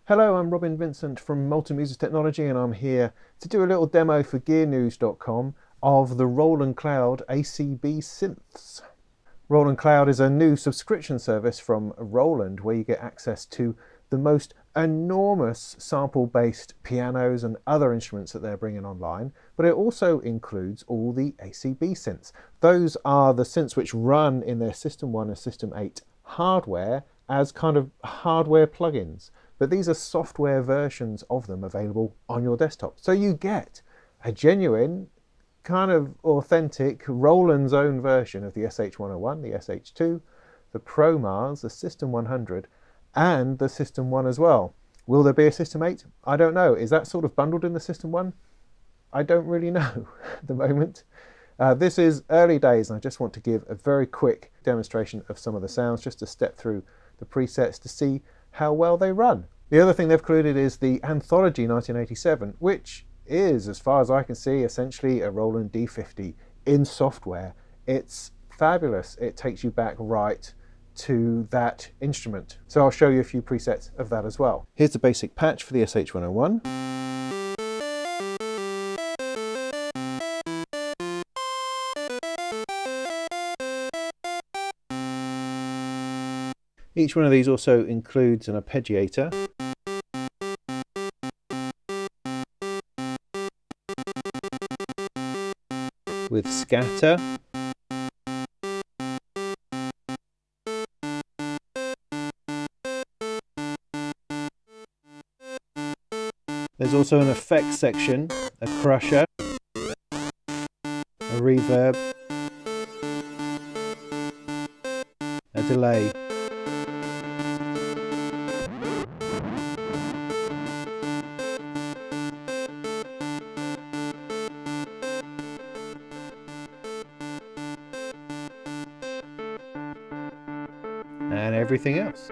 Hello, I'm Robin Vincent from Multimedia Technology, and I'm here to do a little demo for GearNews.com of the Roland Cloud ACB synths. Roland Cloud is a new subscription service from Roland where you get access to the most enormous sample-based pianos and other instruments that they're bringing online, but it also includes all the ACB synths. Those are the synths which run in their System-1 and System-8 hardware as kind of hardware plugins, but these are software versions of them available on your desktop. So you get a genuine, kind of authentic Roland's own version of the SH-101, the SH-2, the Promars, the System-100, and the System-1 as well. Will there be a System-8? I don't know. Is that sort of bundled in the System-1? I don't really know at the moment. This is early days, and I just want to give a very quick demonstration of some of the sounds, just to step through the presets to see how well they run. The other thing they've included is the Anthology 1987, which is, as far as I can see, essentially a Roland D-50 in software. It's fabulous. It takes you back right to that instrument. So I'll show you a few presets of that as well. Here's the basic patch for the SH-101. Each one of these also includes an arpeggiator, with scatter, there's also an effects section, a crusher, a reverb, a delay. And everything else.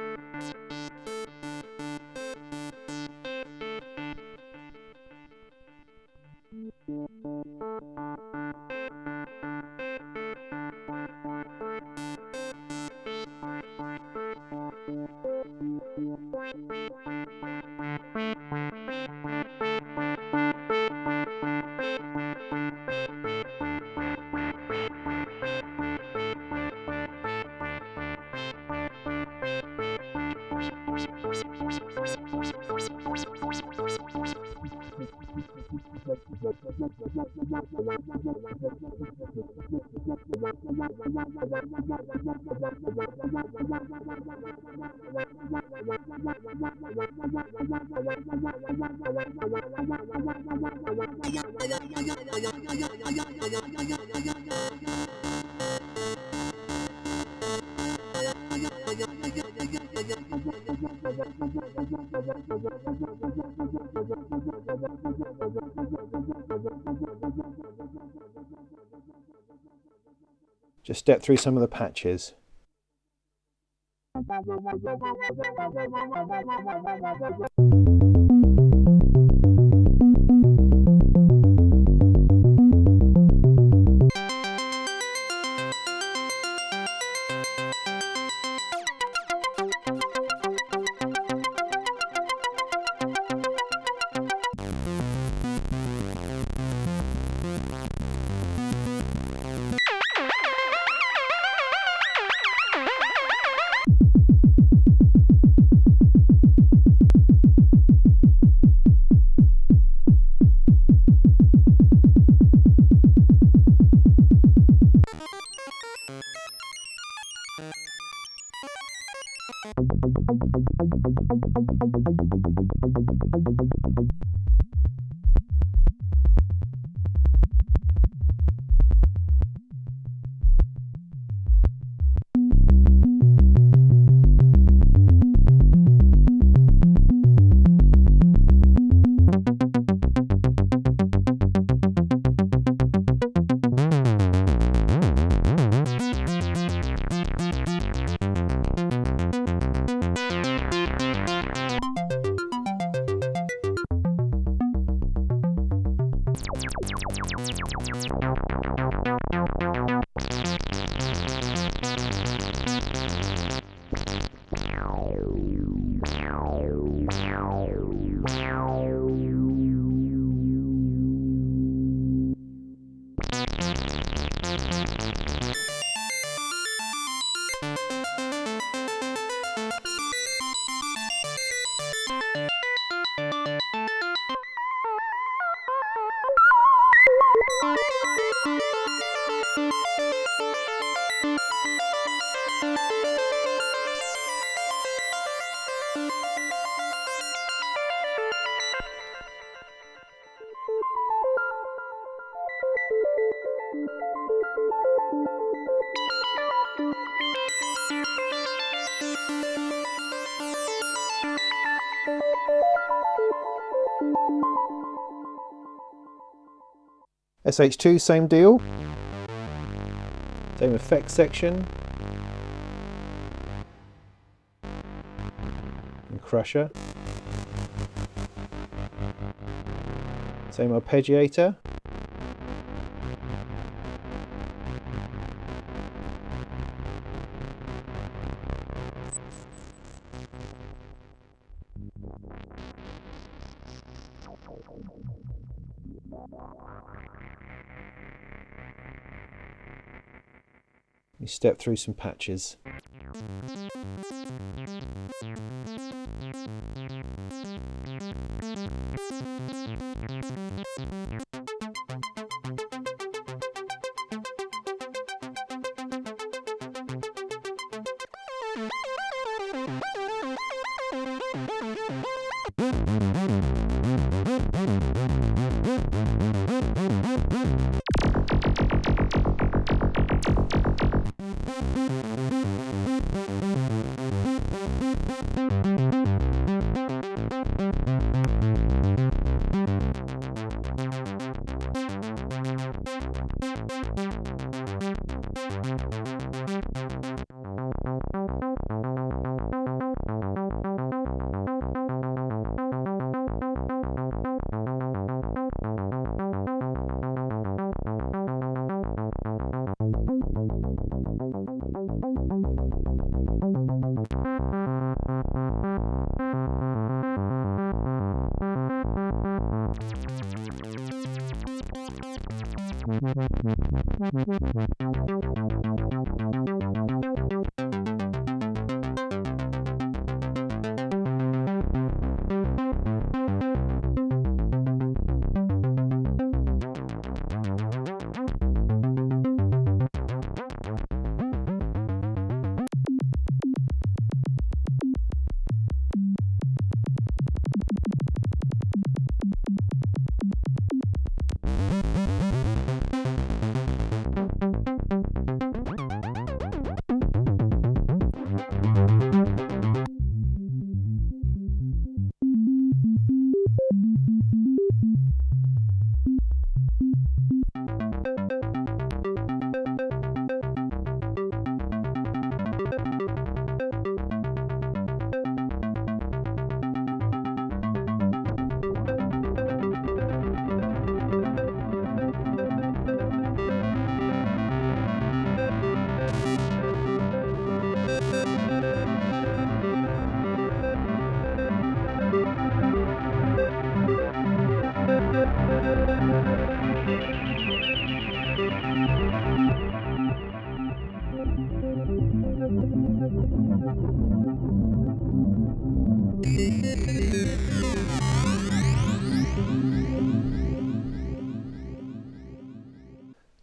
Just step through some of the patches. SH-2, same deal. Same effects section. And crusher. Same arpeggiator. You step through some patches.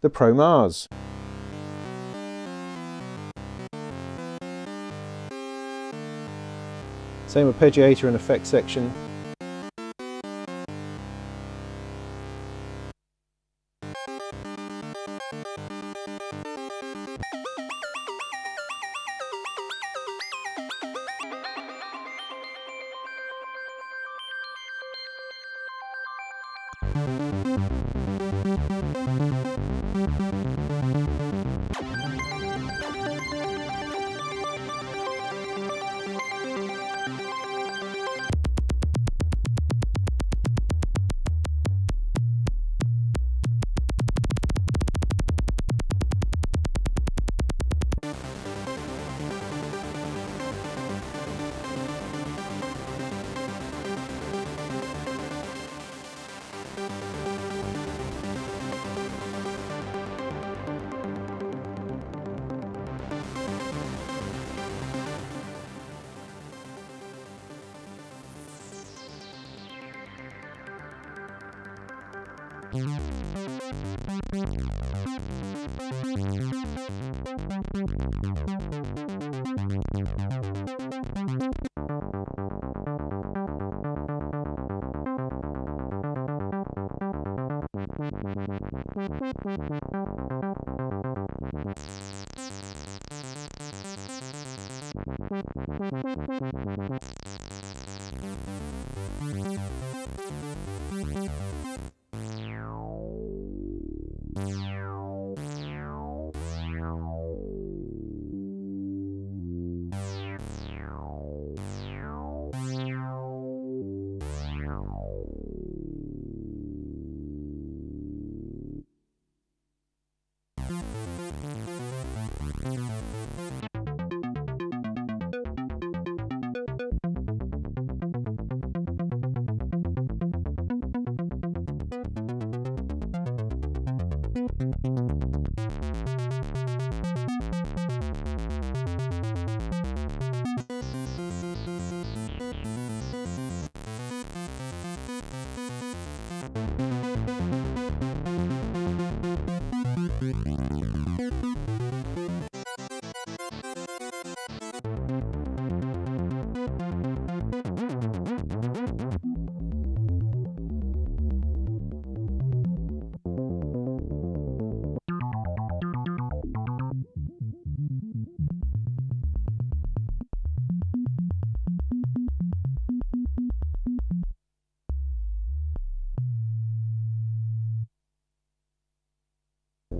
The Promars. Same arpeggiator and effects section.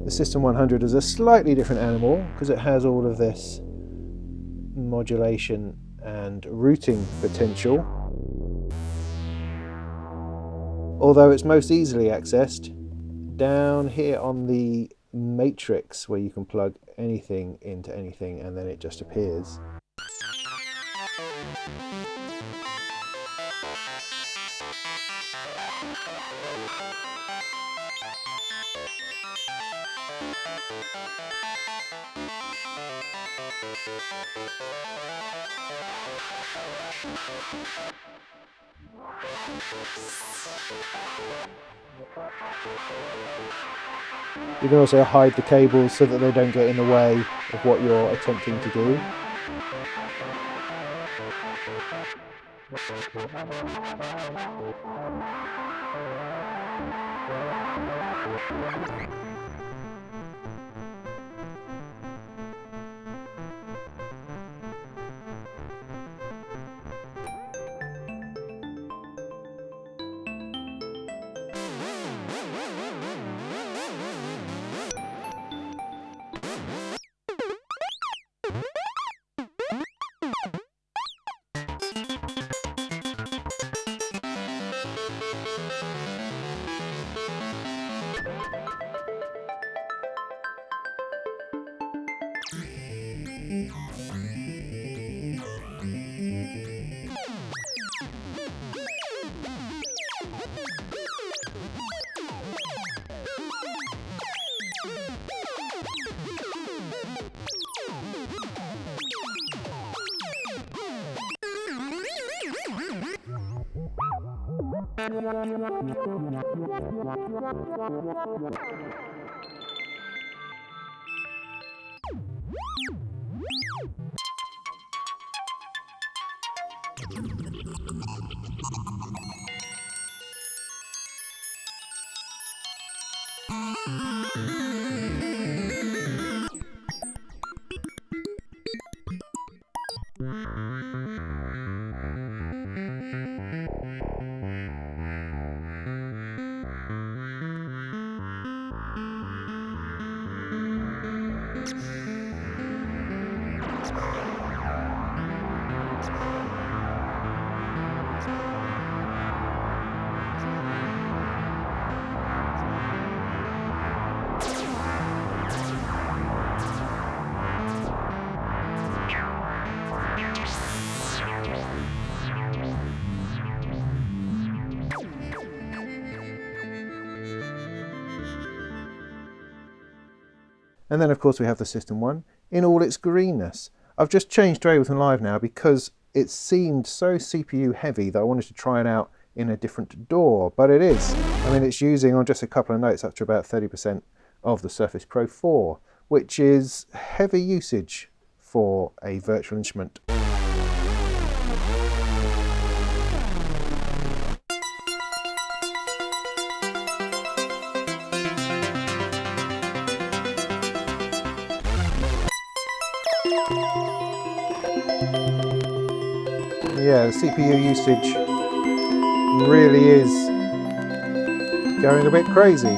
The System-100 is a slightly different animal because it has all of this modulation and routing potential. Although it's most easily accessed down here on the matrix, where you can plug anything into anything and then it just appears. You can also hide the cables so that they don't get in the way of what you're attempting to do. And then of course we have the System-1 in all its greenness. I've just changed to Ableton Live now because it seemed so CPU heavy that I wanted to try it out in a different DAW, but it is. I mean, it's using on just a couple of notes up to about 30% of the Surface Pro 4, which is heavy usage for a virtual instrument. Yeah, the CPU usage really is going a bit crazy.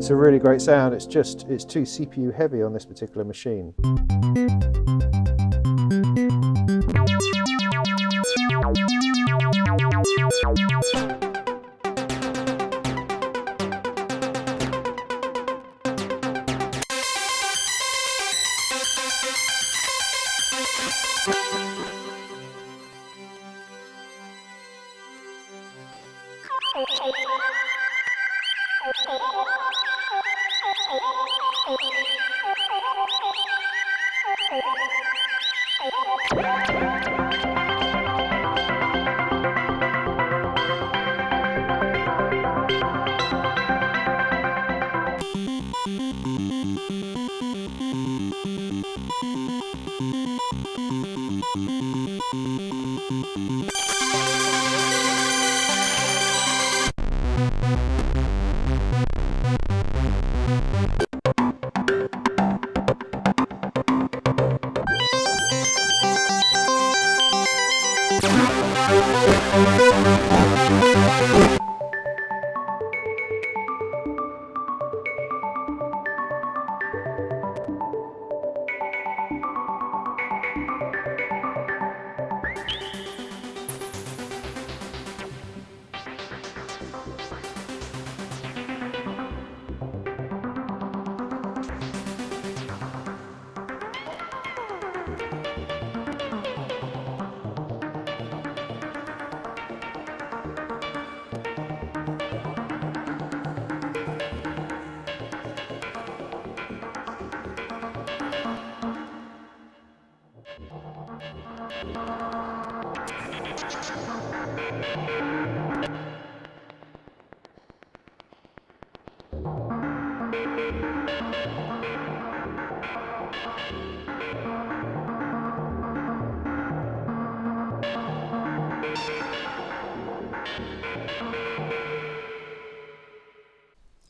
It's a really great sound. It's too CPU heavy on this particular machine.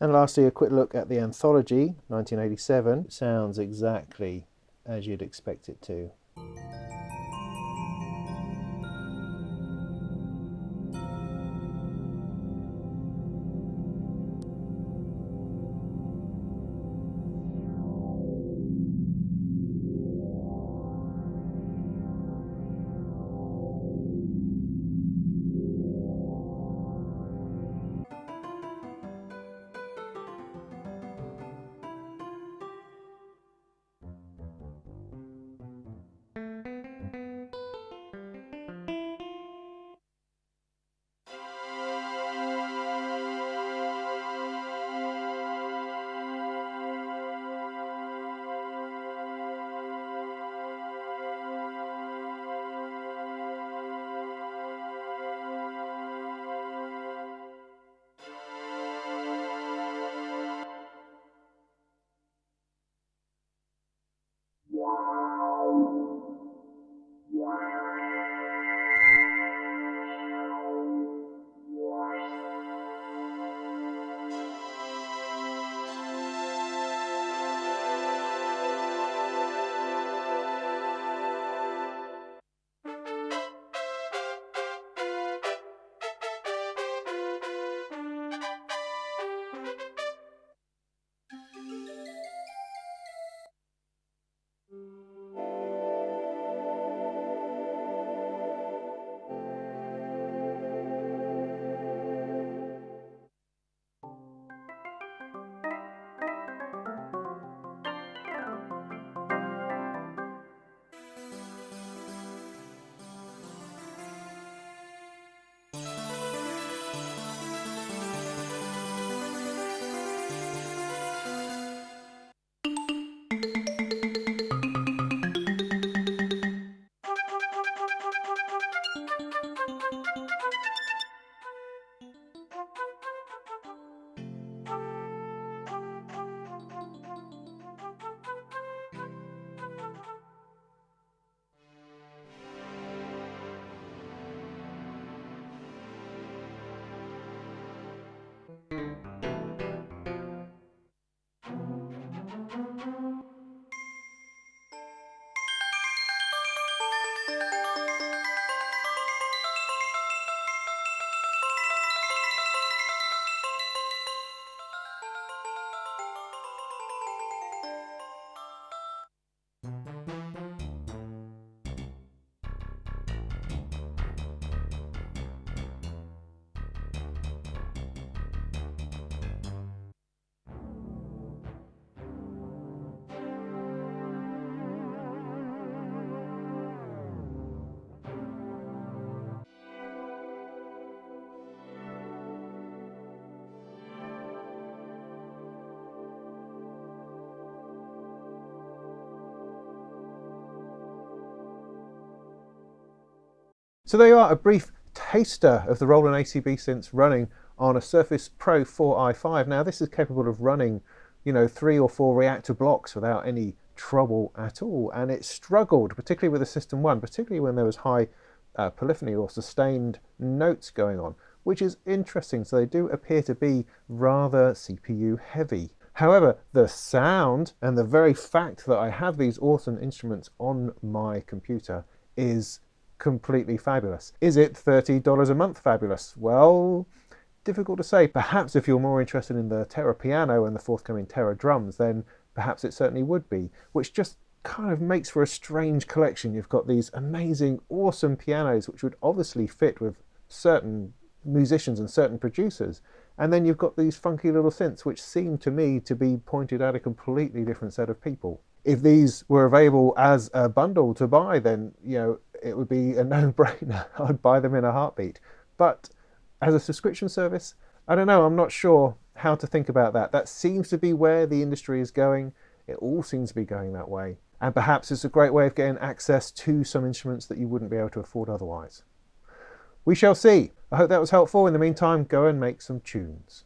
And lastly, a quick look at the Anthology 1987. It sounds exactly as you'd expect it to. So there you are, a brief taster of the Roland ACB synths running on a Surface Pro 4i5. Now this is capable of running, 3 or 4 reactor blocks without any trouble at all, and it struggled, particularly with the System-1, particularly when there was high polyphony or sustained notes going on, which is interesting. So they do appear to be rather CPU heavy. However, the sound and the very fact that I have these awesome instruments on my computer is completely fabulous. Is it $30 a month fabulous? Well, difficult to say. Perhaps if you're more interested in the Terra piano and the forthcoming Terra drums, then perhaps it certainly would be, which just kind of makes for a strange collection. You've got these amazing, awesome pianos, which would obviously fit with certain musicians and certain producers. And then you've got these funky little synths, which seem to me to be pointed at a completely different set of people. If these were available as a bundle to buy, then, it would be a no-brainer. I'd buy them in a heartbeat. But as a subscription service, I don't know, I'm not sure how to think about that. That seems to be where the industry is going. It all seems to be going that way. And perhaps it's a great way of getting access to some instruments that you wouldn't be able to afford otherwise. We shall see. I hope that was helpful. In the meantime, go and make some tunes.